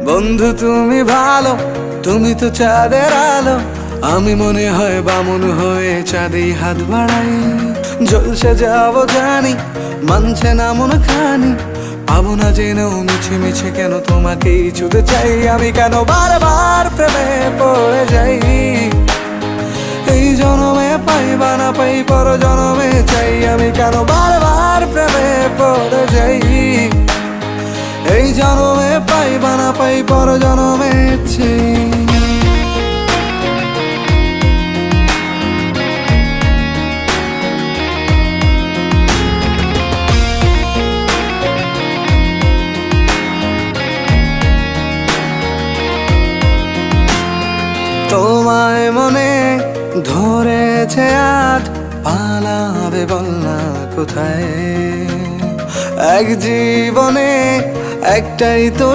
বন্ধু তুমি ভালো, তুমি তো চাঁদের আলো। আমি মনে হয় বামুন হয়ে চাঁদে হাত বাড়াই। জলসে যাব জানি, মানছে না মন খানি। পাবো না জেনেও মিছে মিছে কেন তোমাকেই ছুতে চাই। আমি কেন বারবার প্রেমে পড়ে যাই। এই জনমে পাই বা না পাই, পর জনমে চাই। আমি কেন বারবার প্রেমে পড়ে যাই। এই জনমে পাই বা না পাই, পর জনমে চাই। তোমায় মনে ধরেছে আজ, পালাবে বল না কোথায়। এক জীবনে একটাই তো